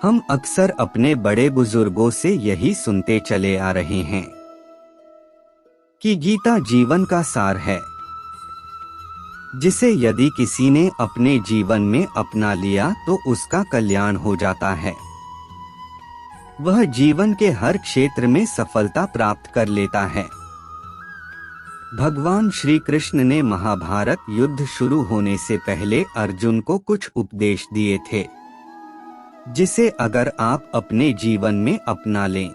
हम अक्सर अपने बड़े बुजुर्गों से यही सुनते चले आ रहे हैं कि गीता जीवन का सार है, जिसे यदि किसी ने अपने जीवन में अपना लिया तो उसका कल्याण हो जाता है। वह जीवन के हर क्षेत्र में सफलता प्राप्त कर लेता है। भगवान श्री कृष्ण ने महाभारत युद्ध शुरू होने से पहले अर्जुन को कुछ उपदेश दिए थे, जिसे अगर आप अपने जीवन में अपना लें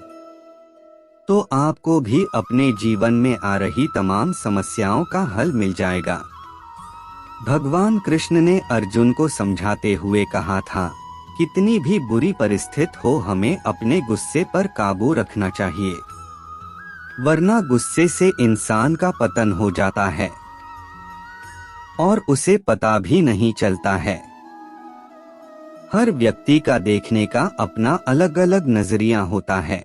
तो आपको भी अपने जीवन में आ रही तमाम समस्याओं का हल मिल जाएगा। भगवान कृष्ण ने अर्जुन को समझाते हुए कहा था, कितनी भी बुरी परिस्थिति हो हमें अपने गुस्से पर काबू रखना चाहिए, वरना गुस्से से इंसान का पतन हो जाता है और उसे पता भी नहीं चलता है। हर व्यक्ति का देखने का अपना अलग अलग नजरिया होता है।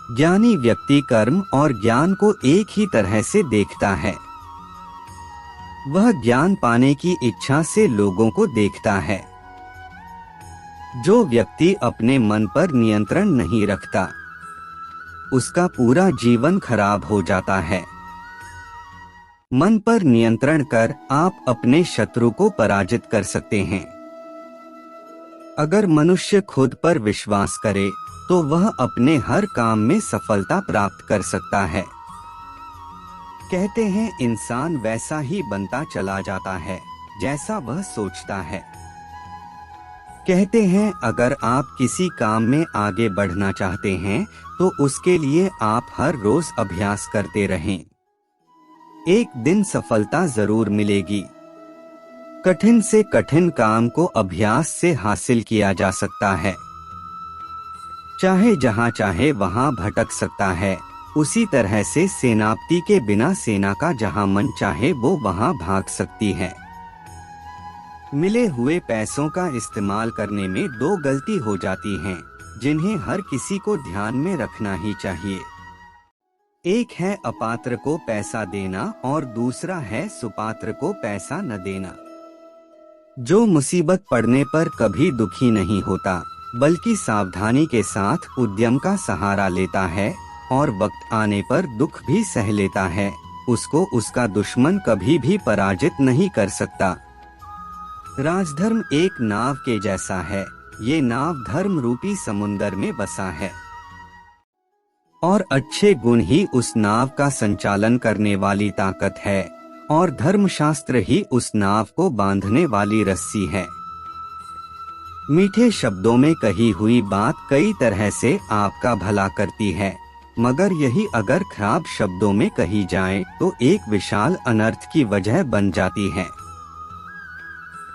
ज्ञानी व्यक्ति कर्म और ज्ञान को एक ही तरह से देखता है। वह ज्ञान पाने की इच्छा से लोगों को देखता है। जो व्यक्ति अपने मन पर नियंत्रण नहीं रखता, उसका पूरा जीवन खराब हो जाता है। मन पर नियंत्रण कर आप अपने शत्रु को पराजित कर सकते हैं। अगर मनुष्य खुद पर विश्वास करे तो वह अपने हर काम में सफलता प्राप्त कर सकता है। कहते हैं इंसान वैसा ही बनता चला जाता है जैसा वह सोचता है। कहते हैं अगर आप किसी काम में आगे बढ़ना चाहते हैं तो उसके लिए आप हर रोज अभ्यास करते रहें। एक दिन सफलता जरूर मिलेगी। कठिन से कठिन काम को अभ्यास से हासिल किया जा सकता है। चाहे जहां चाहे वहां भटक सकता है। उसी तरह से सेनापति के बिना सेना का जहां मन चाहे वो वहां भाग सकती है। मिले हुए पैसों का इस्तेमाल करने में दो गलती हो जाती हैं, जिन्हें हर किसी को ध्यान में रखना ही चाहिए। एक है अपात्र को पैसा देना और दूसरा है सुपात्र को पैसा न देना। जो मुसीबत पड़ने पर कभी दुखी नहीं होता, बल्कि सावधानी के साथ उद्यम का सहारा लेता है और वक्त आने पर दुख भी सह लेता है, उसको उसका दुश्मन कभी भी पराजित नहीं कर सकता। राजधर्म एक नाव के जैसा है। ये नाव धर्म रूपी समुंदर में बसा है और अच्छे गुण ही उस नाव का संचालन करने वाली ताकत है और धर्मशास्त्र ही उस नाव को बांधने वाली रस्सी है। मीठे शब्दों में कही हुई बात कई तरह से आपका भला करती है, मगर यही अगर खराब शब्दों में कही जाए तो एक विशाल अनर्थ की वजह बन जाती है।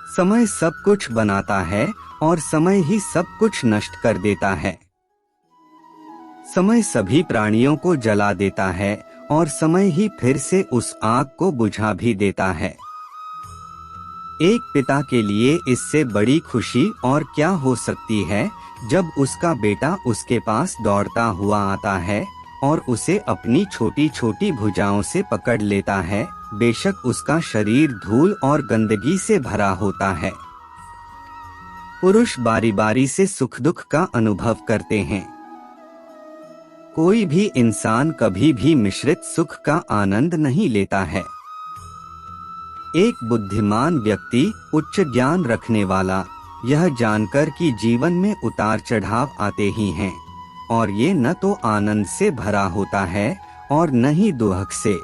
समय सब कुछ बनाता है और समय ही सब कुछ नष्ट कर देता है। समय सभी प्राणियों को जला देता है और समय ही फिर से उस आग को बुझा भी देता है। एक पिता के लिए इससे बड़ी खुशी और क्या हो सकती है जब उसका बेटा उसके पास दौड़ता हुआ आता है और उसे अपनी छोटी छोटी भुजाओं से पकड़ लेता है, बेशक उसका शरीर धूल और गंदगी से भरा होता है। पुरुष बारी बारी से सुख दुख का अनुभव करते हैं। कोई भी इंसान कभी भी मिश्रित सुख का आनंद नहीं लेता है। एक बुद्धिमान व्यक्ति, उच्च ज्ञान रखने वाला, यह जानकर कि जीवन में उतार चढ़ाव आते ही हैं और ये न तो आनंद से भरा होता है और न ही दुख से।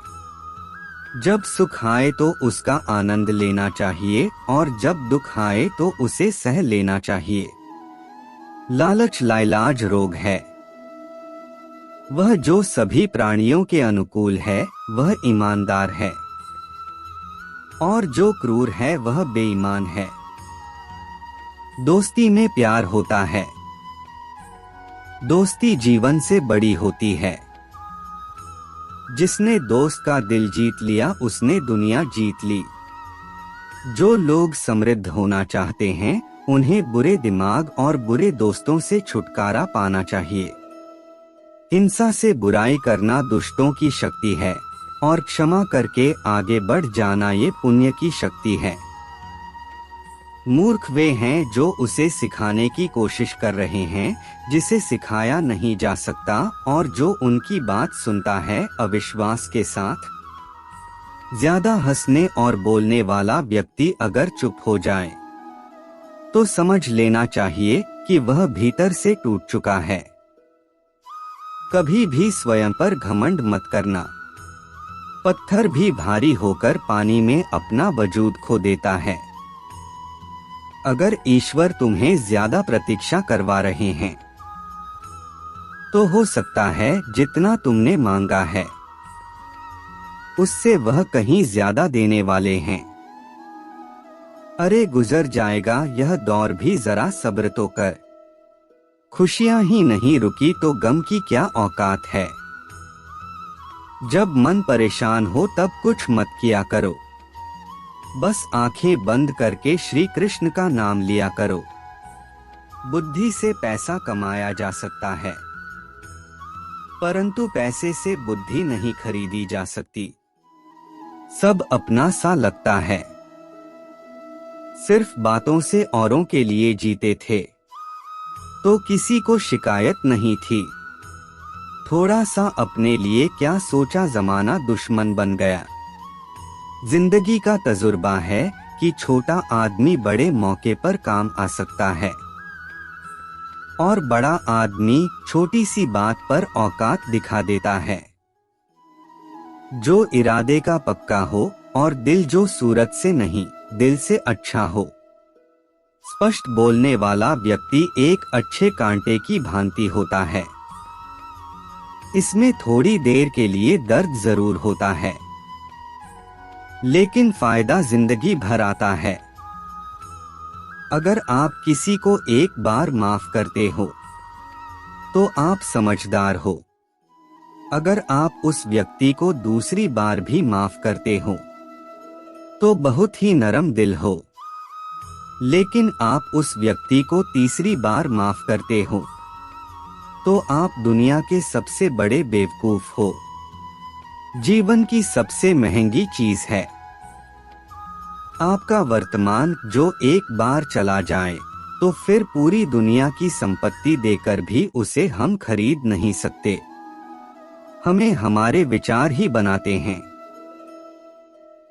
जब सुख आए तो उसका आनंद लेना चाहिए और जब दुख आए तो उसे सह लेना चाहिए। लालच लाइलाज रोग है। वह जो सभी प्राणियों के अनुकूल है वह ईमानदार है और जो क्रूर है वह बेईमान है। दोस्ती में प्यार होता है। दोस्ती जीवन से बड़ी होती है। जिसने दोस्त का दिल जीत लिया उसने दुनिया जीत ली। जो लोग समृद्ध होना चाहते हैं उन्हें बुरे दिमाग और बुरे दोस्तों से छुटकारा पाना चाहिए। हिंसा से बुराई करना दुष्टों की शक्ति है और क्षमा करके आगे बढ़ जाना ये पुण्य की शक्ति है। मूर्ख वे हैं जो उसे सिखाने की कोशिश कर रहे हैं जिसे सिखाया नहीं जा सकता, और जो उनकी बात सुनता है अविश्वास के साथ। ज्यादा हंसने और बोलने वाला व्यक्ति अगर चुप हो जाए तो समझ लेना चाहिए कि वह भीतर से टूट चुका है। कभी भी स्वयं पर घमंड मत करना। पत्थर भी भारी होकर पानी में अपना वजूद खो देता है। अगर ईश्वर तुम्हें ज्यादा प्रतीक्षा करवा रहे हैं तो हो सकता है जितना तुमने मांगा है उससे वह कहीं ज्यादा देने वाले हैं। अरे गुजर जाएगा यह दौर भी, जरा सब्र तो कर। खुशियां ही नहीं रुकी तो गम की क्या औकात है। जब मन परेशान हो तब कुछ मत किया करो, बस आंखें बंद करके श्री कृष्ण का नाम लिया करो। बुद्धि से पैसा कमाया जा सकता है, परंतु पैसे से बुद्धि नहीं खरीदी जा सकती। सब अपना सा लगता है। सिर्फ बातों से औरों के लिए जीते थे तो किसी को शिकायत नहीं थी। थोड़ा सा अपने लिए क्या सोचा, जमाना दुश्मन बन गया। जिंदगी का तजुर्बा है कि छोटा आदमी बड़े मौके पर काम आ सकता है और बड़ा आदमी छोटी सी बात पर औकात दिखा देता है। जो इरादे का पक्का हो और दिल जो सूरत से नहीं दिल से अच्छा हो। स्पष्ट बोलने वाला व्यक्ति एक अच्छे कांटे की भांति होता है। इसमें थोड़ी देर के लिए दर्द जरूर होता है, लेकिन फायदा जिंदगी भर आता है। अगर आप किसी को एक बार माफ करते हो तो आप समझदार हो। अगर आप उस व्यक्ति को दूसरी बार भी माफ करते हो तो बहुत ही नरम दिल हो। लेकिन आप उस व्यक्ति को तीसरी बार माफ करते हो तो आप दुनिया के सबसे बड़े बेवकूफ हो। जीवन की सबसे महंगी चीज है आपका वर्तमान, जो एक बार चला जाए तो फिर पूरी दुनिया की संपत्ति देकर भी उसे हम खरीद नहीं सकते। हमें हमारे विचार ही बनाते हैं।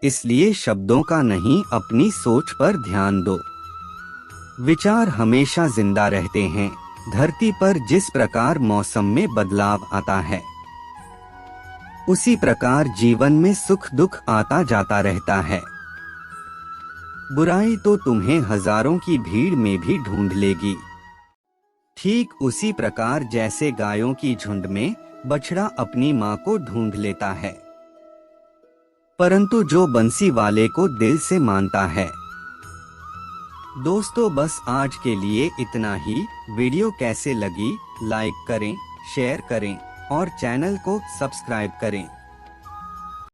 इसलिए शब्दों का नहीं, अपनी सोच पर ध्यान दो। विचार हमेशा जिंदा रहते हैं। धरती पर जिस प्रकार मौसम में बदलाव आता है उसी प्रकार जीवन में सुख दुख आता जाता रहता है। बुराई तो तुम्हें हजारों की भीड़ में भी ढूंढ लेगी। ठीक उसी प्रकार जैसे गायों की झुंड में बछड़ा अपनी मां को ढूंढ लेता है, परंतु जो बंसी वाले को दिल से मानता है। दोस्तों बस आज के लिए इतना ही। वीडियो कैसे लगी लाइक करें, शेयर करें और चैनल को सब्सक्राइब करें।